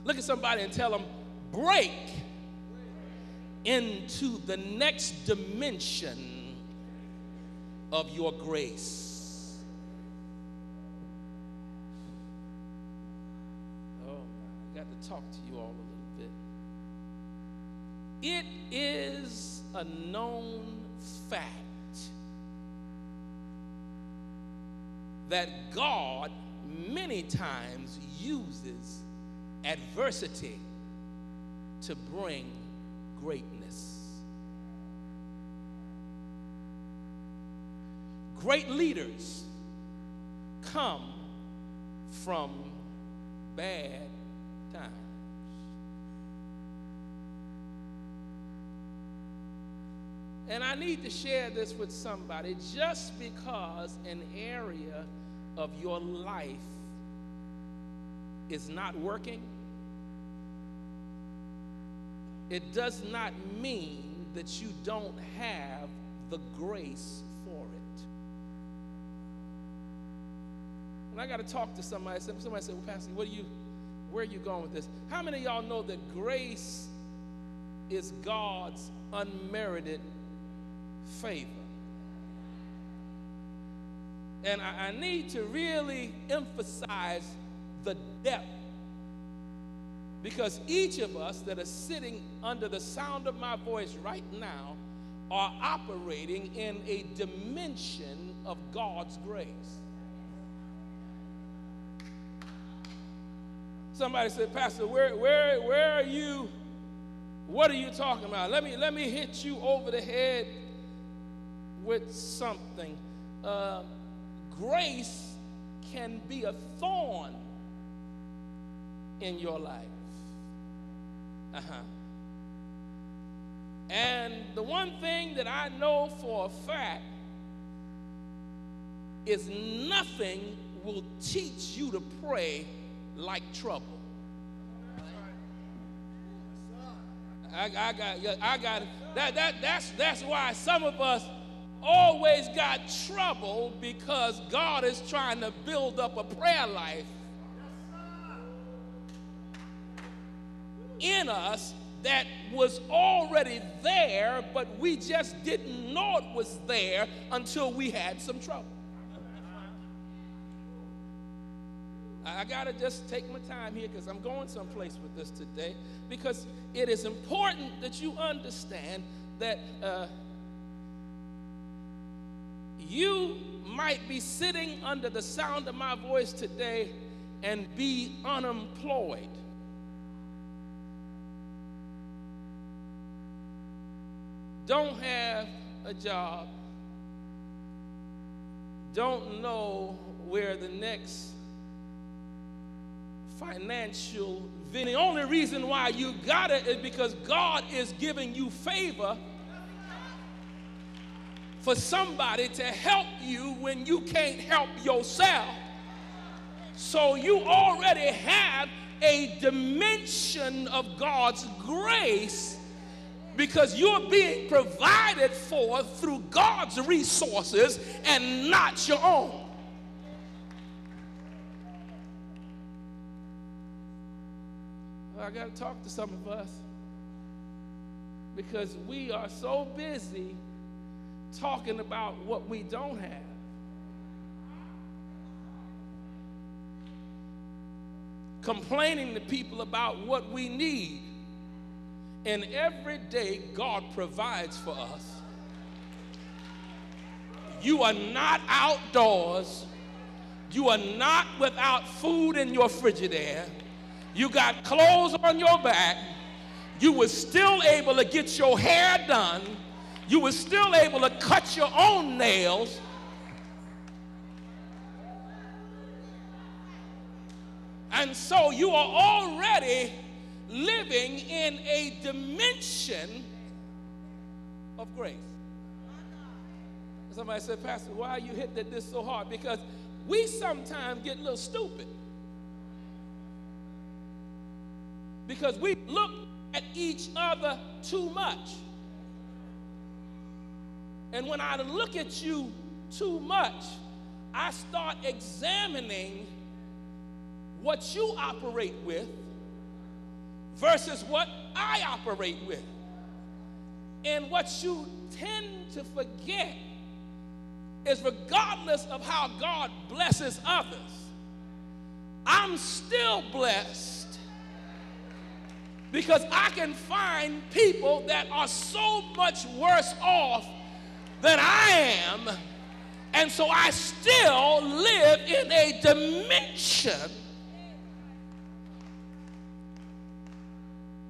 Look at somebody and tell them, break into the next dimension of your grace. Oh, I got to talk to you all a little bit. It is a known fact that God many times uses adversity to bring greatness. Great leaders come from bad times. And I need to share this with somebody. Just because an area of your life is not working, it does not mean that you don't have the grace for it. And I got to talk to somebody. Somebody said, well, Pastor, where are you going with this? How many of y'all know that grace is God's unmerited favor? And I need to really emphasize the depth, because each of us that are sitting under the sound of my voice right now are operating in a dimension of God's grace. Somebody said, Pastor, where are you? What are you talking about? Let me hit you over the head with something. Grace can be a thorn in your life. And the one thing that I know for a fact is nothing will teach you to pray like trouble. That's why some of us always got trouble, because God is trying to build up a prayer life in us that was already there, but we just didn't know it was there until we had some trouble. I gotta just take my time here, because I'm going someplace with this today, because it is important that you understand that you might be sitting under the sound of my voice today and be unemployed. Don't have a job. Don't know where the next financial venue. The only reason why you got it is because God is giving you favor for somebody to help you when you can't help yourself. So you already have a dimension of God's grace, because you're being provided for through God's resources and not your own. Well, I got to talk to some of us, because we are so busy talking about what we don't have. Complaining to people about what we need. And every day God provides for us. You are not outdoors. You are not without food in your Frigidaire. You got clothes on your back. You were still able to get your hair done. You were still able to cut your own nails. And so you are already living in a dimension of grace. Somebody said, Pastor, why are you hitting this so hard? Because we sometimes get a little stupid. Because we look at each other too much. And when I look at you too much, I start examining what you operate with versus what I operate with. And what you tend to forget is regardless of how God blesses others, I'm still blessed because I can find people that are so much worse off than I am, and so I still live in a dimension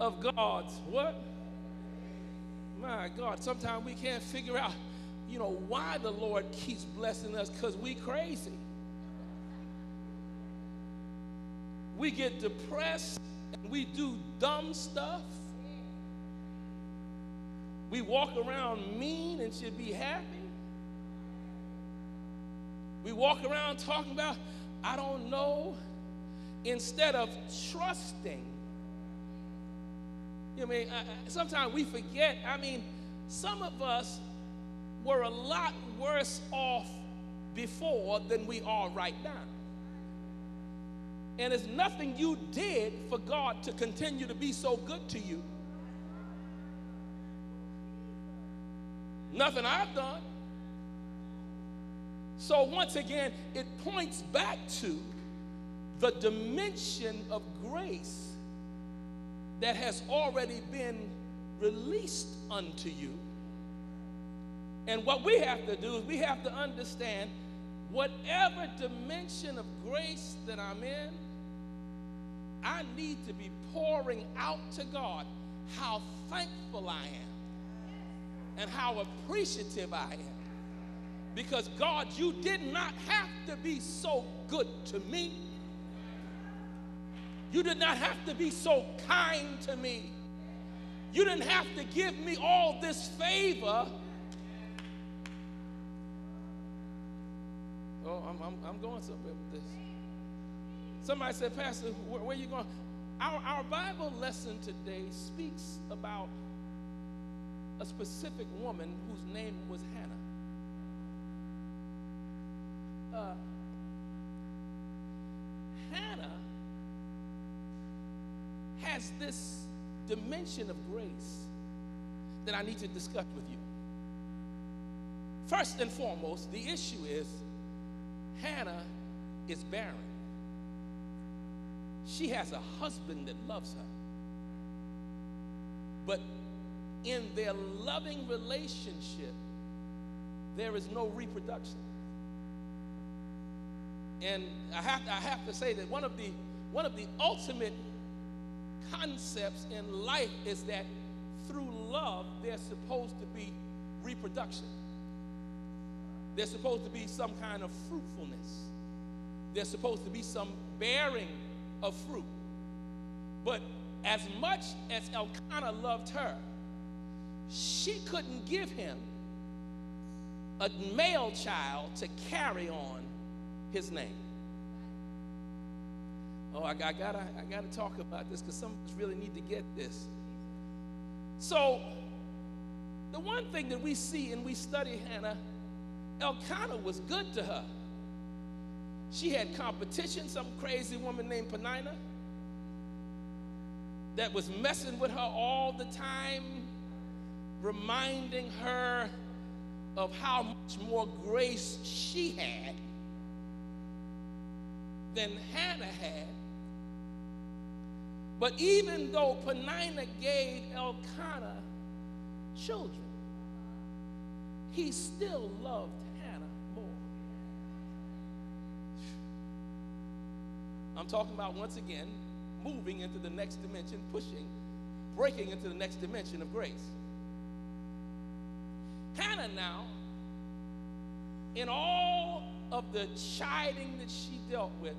of God's what? My God, sometimes we can't figure out, why the Lord keeps blessing us, because we crazy. We get depressed and we do dumb stuff. We walk around mean and should be happy. We walk around talking about, I don't know, instead of trusting. Sometimes we forget. Some of us were a lot worse off before than we are right now. And it's nothing you did for God to continue to be so good to you. Nothing I've done. So once again, it points back to the dimension of grace that has already been released unto you. And what we have to do is we have to understand whatever dimension of grace that I'm in, I need to be pouring out to God how thankful I am and how appreciative I am. Because God, you did not have to be so good to me. You did not have to be so kind to me. You didn't have to give me all this favor. Oh, I'm going somewhere with this. Somebody said, Pastor, where are you going? Our Bible lesson today speaks about a specific woman whose name was Hannah. Hannah has this dimension of grace that I need to discuss with you. First and foremost, the issue is Hannah is barren. She has a husband that loves her. But in their loving relationship, there is no reproduction. And I have to say that one of the ultimate concepts in life is that through love, there's supposed to be reproduction. There's supposed to be some kind of fruitfulness. There's supposed to be some bearing of fruit. But as much as Elkanah loved her, she couldn't give him a male child to carry on his name. Oh, I gotta talk about this because some of us really need to get this. So, the one thing that we see and we study Hannah, Elkanah was good to her. She had competition, some crazy woman named Penina that was messing with her all the time, reminding her of how much more grace she had than Hannah had. But even though Penina gave Elkanah children, he still loved Hannah more. I'm talking about, once again, moving into the next dimension, breaking into the next dimension of grace. Hannah now, in all of the chiding that she dealt with,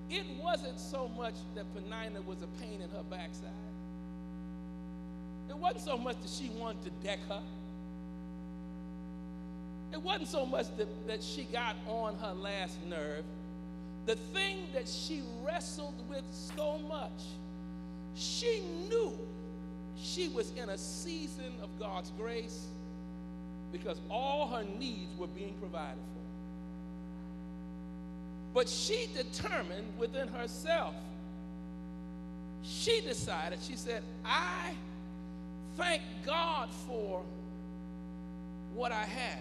it wasn't so much that Penina was a pain in her backside. It wasn't so much that she wanted to deck her. It wasn't so much that she got on her last nerve. The thing that she wrestled with so much, she knew she was in a season of God's grace because all her needs were being provided for. But she determined within herself, she decided, she said, I thank God for what I have,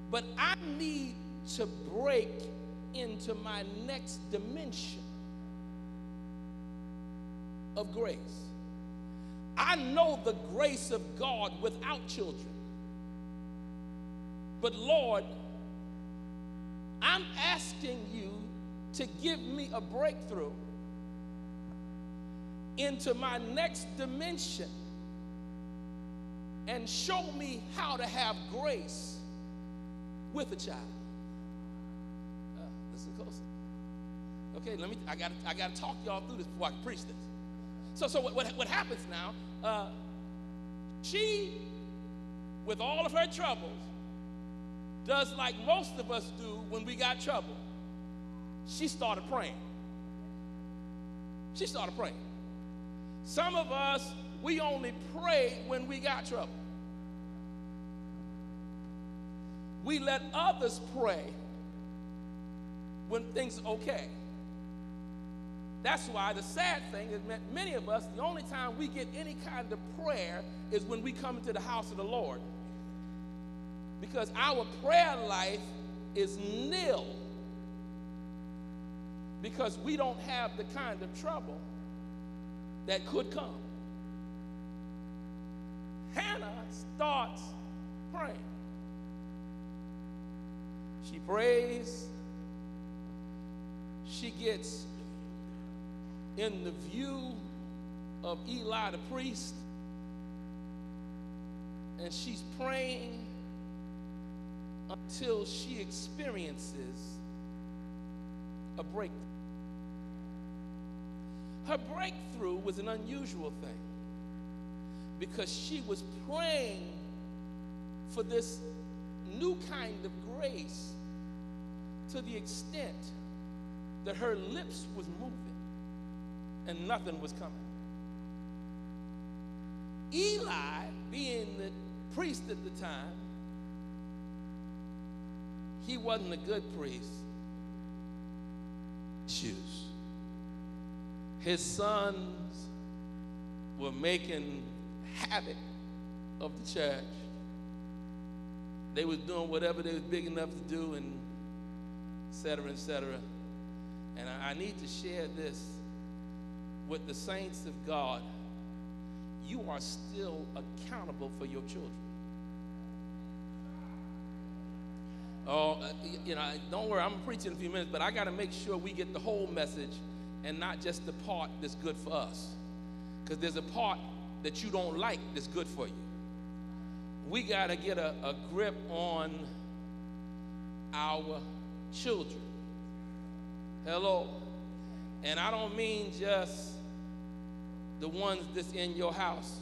but I need to break into my next dimension of grace. I know the grace of God without children, but Lord, I'm asking you to give me a breakthrough into my next dimension and show me how to have grace with a child. Listen closer. Okay, I gotta talk y'all through this before I can preach this. So what happens now, she, with all of her troubles, does like most of us do when we got trouble. She started praying. She started praying. Some of us, we only pray when we got trouble. We let others pray when things are okay. That's why the sad thing is that many of us, the only time we get any kind of prayer is when we come into the house of the Lord. Because our prayer life is nil. Because we don't have the kind of trouble that could come. Hannah starts praying. She prays. She gets in the view of Eli the priest, and she's praying until she experiences a breakthrough. Her breakthrough was an unusual thing because she was praying for this new kind of grace to the extent that her lips was moving and nothing was coming. Eli, being the priest at the time, he wasn't a good priest. Shoes. His sons were making havoc of the church. They was doing whatever they was big enough to do, and et cetera, et cetera. And I need to share this with the saints of God. You are still accountable for your children. Oh, don't worry, I'm preaching in a few minutes, but I got to make sure we get the whole message and not just the part that's good for us. Because there's a part that you don't like that's good for you. We got to get a grip on our children. Hello? And I don't mean just the ones that's in your house.